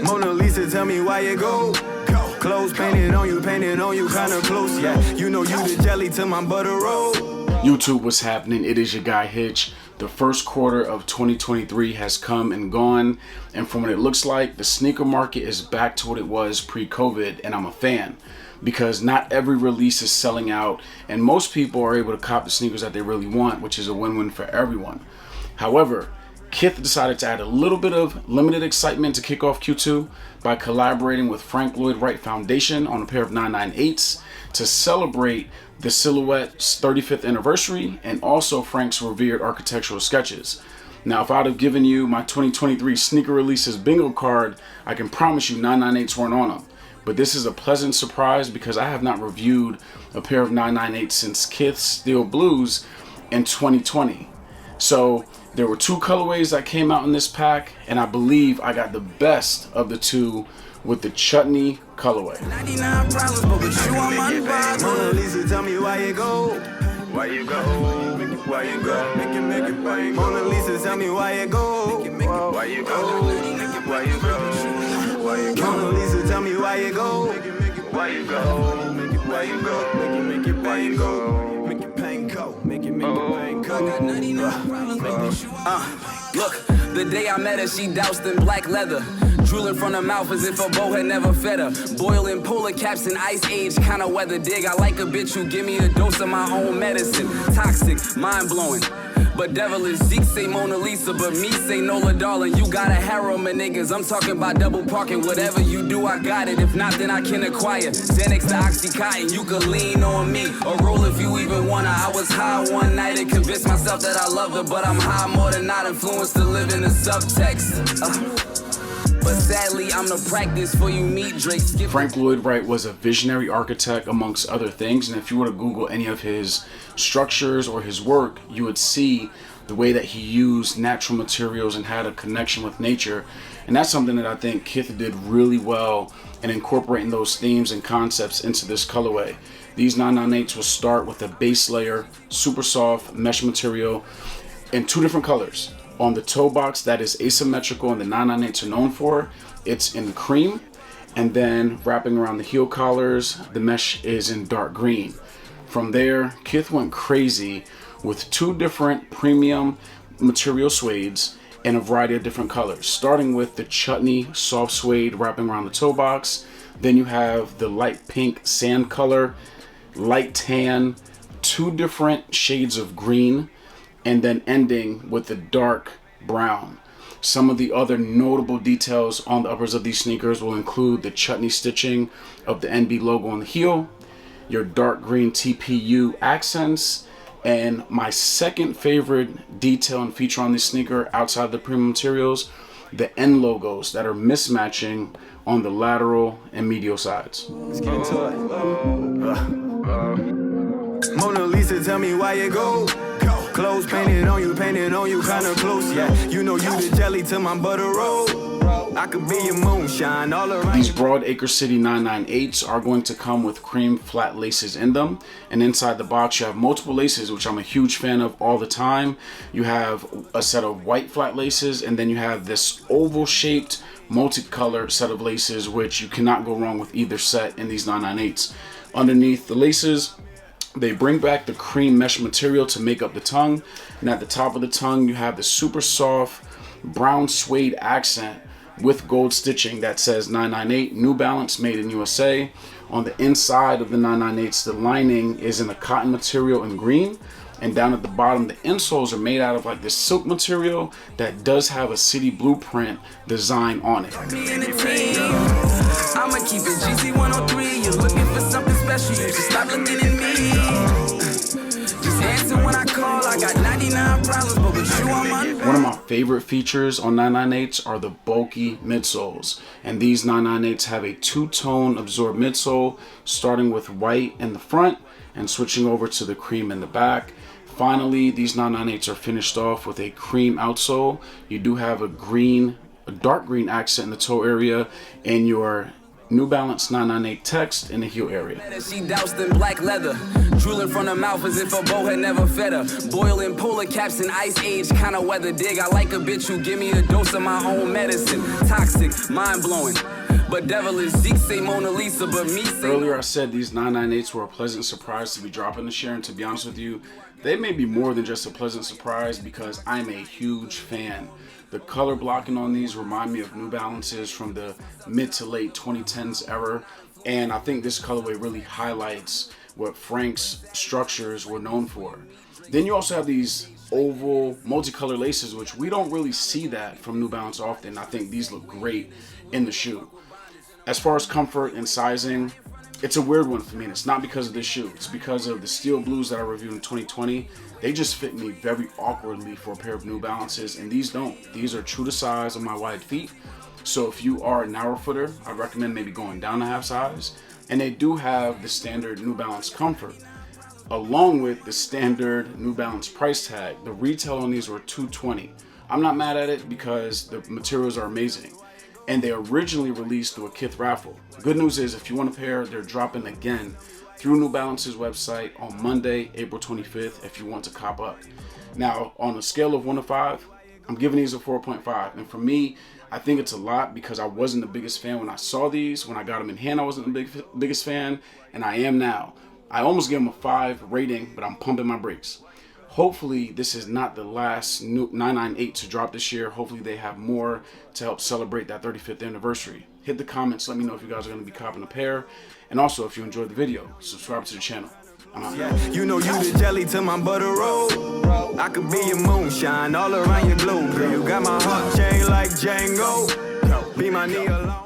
Mona Lisa, tell me why you go. Clothes painted on you, kinda close. Yeah, you know you the jelly to my butter roll. YouTube, what's happening? It is your guy Hitch. The first quarter of 2023 has come and gone, and from what it looks like, the sneaker market is back to what it was pre-COVID, and I'm a fan because not every release is selling out, and most people are able to cop the sneakers that they really want, which is a win-win for everyone. However, Kith decided to add a little bit of limited excitement to kick off Q2 by collaborating with Lloyd Wright Foundation on a pair of 998s to celebrate the silhouette's 35th anniversary and also Frank's revered architectural sketches. Now, if I'd have given you my 2023 sneaker releases bingo card, I can promise you 998s weren't on them. But this is a pleasant surprise because I have not reviewed a pair of 998s since Kith's Steel Blues in 2020. So there were two colorways that came out in this pack, and I believe I got the best of the two with the Chutney colorway. 99 problems, but with you I'm unbothered. Mona Lisa, tell me why you go. Why you go? Why you go? Make it bang. Mona Lisa, tell me why you go. Why you go? Why you go? Why you go? Mona Lisa, tell me why you go. Why you go? Why you go? Make it bang go. Make it bang go. Make it bang go. Got 99 problems, Look, the day I met her, she doused in black leather. Drooling from her mouth as if a bow had never fed her. Boiling polar caps in ice age kind of weather. Dig, I like a bitch who give me a dose of my own medicine. Toxic, mind-blowing. But devilish, Zeke say Mona Lisa, but me say Nola darling. You got a harem of niggas, I'm talking about double parking. Whatever you do, I got it. If not, then I can acquire Xanax to Oxycontin, you could lean on me. Or roll if you even wanna. I was high one night and convinced myself that I loved her, but I'm high more than not, influenced to live in the subtext. But sadly, I'm the practice for you meet Drake. Lloyd Wright was a visionary architect amongst other things, and if you were to Google any of his structures or his work, you would see the way that he used natural materials and had a connection with nature. And that's something that I think Kith did really well in incorporating those themes and concepts into this colorway. These 998s will start with a base layer, super soft mesh material in two different colors. On the toe box that is asymmetrical and the 998s are known for, it's in cream, and then wrapping around the heel collars, the mesh is in dark green. From there, Kith went crazy with two different premium material suedes in a variety of different colors, starting with the Chutney soft suede wrapping around the toe box. Then you have the light pink sand color, light tan, two different shades of green, and then ending with the dark brown. Some of the other notable details on the uppers of these sneakers will include the Chutney stitching of the NB logo on the heel, your dark green TPU accents, and my second favorite detail and feature on this sneaker outside the premium materials, the N logos that are mismatching on the lateral and medial sides. Let's get into it. Mona Lisa, tell me why you go. Clothes painted on you, kinda close. Yeah, you know you the jelly to my butter roll. I could be your moonshine all around. These Broadacre City 998s are going to come with cream flat laces in them, and inside the box you have multiple laces, which I'm a huge fan of all the time. You have a set of white flat laces, and then you have this oval shaped multicolored set of laces, which you cannot go wrong with either set in these 998s. Underneath the laces, they bring back the cream mesh material to make up the tongue, and at the top of the tongue you have the super soft brown suede accent with gold stitching that says 998 New Balance, made in USA. On the inside of the 998s, the lining is in a cotton material in green, and down at the bottom the insoles are made out of like this silk material that does have a city blueprint design on it. I'ma keep it GC103. You're looking for something special, you just stop looking at me. Just answer when I call. I got 99 problems, but with you I'm on. One of my favorite features on 998s are the bulky midsoles, and these 998s have a two-tone absorbed midsole, starting with white in the front and switching over to the cream in the back. Finally, these 998s are finished off with a cream outsole. You do have a dark green accent in the toe area, and your New Balance 998 text in the heel area. She doused in black leather, drooling from her mouth as if a bow had never fed her. Boiling polar caps in ice age kind of weather. Dig, I like a bitch who give me a dose of my own medicine. Toxic, mind-blowing, but devilish. Zeke say Mona Lisa, but me say... Earlier I said these 998s were a pleasant surprise to be dropping this year, and to be honest with you, they may be more than just a pleasant surprise because I'm a huge fan. The color blocking on these remind me of New Balances from the mid to late 2010s era, and I think this colorway really highlights what Frank's structures were known for. Then you also have these oval multicolor laces, which we don't really see that from New Balance often. I think these look great in the shoe. As far as comfort and sizing, it's a weird one for me, and it's not because of this shoe. It's because of the steel blues that I reviewed in 2020. They just fit me very awkwardly for a pair of New Balances, and these don't. These are true to size on my wide feet. So if you are a narrow footer, I recommend maybe going down a half size. And they do have the standard New Balance comfort, along with the standard New Balance price tag. The retail on these were $220. I'm not mad at it because the materials are amazing. And they originally released through a Kith raffle. Good news is, if you want a pair, they're dropping again through New Balance's website on Monday, April 25th, if you want to cop up. Now, on a scale of 1 to 5, I'm giving these a 4.5. And for me, I think it's a lot because I wasn't the biggest fan when I saw these. When I got them in hand, I wasn't the biggest fan, and I am now. I almost gave them a 5 rating, but I'm pumping my brakes. Hopefully this is not the last new 998 to drop this year. Hopefully they have more to help celebrate that 35th anniversary. Hit the comments, let me know if you guys are going to be copping a pair. And also, if you enjoyed the video, subscribe to the channel. I'm out. Yeah, you know you the jelly to my butter roll. I could be your moonshine all around your globe. Girl, you got my heart chained like Django. Be my knee alone.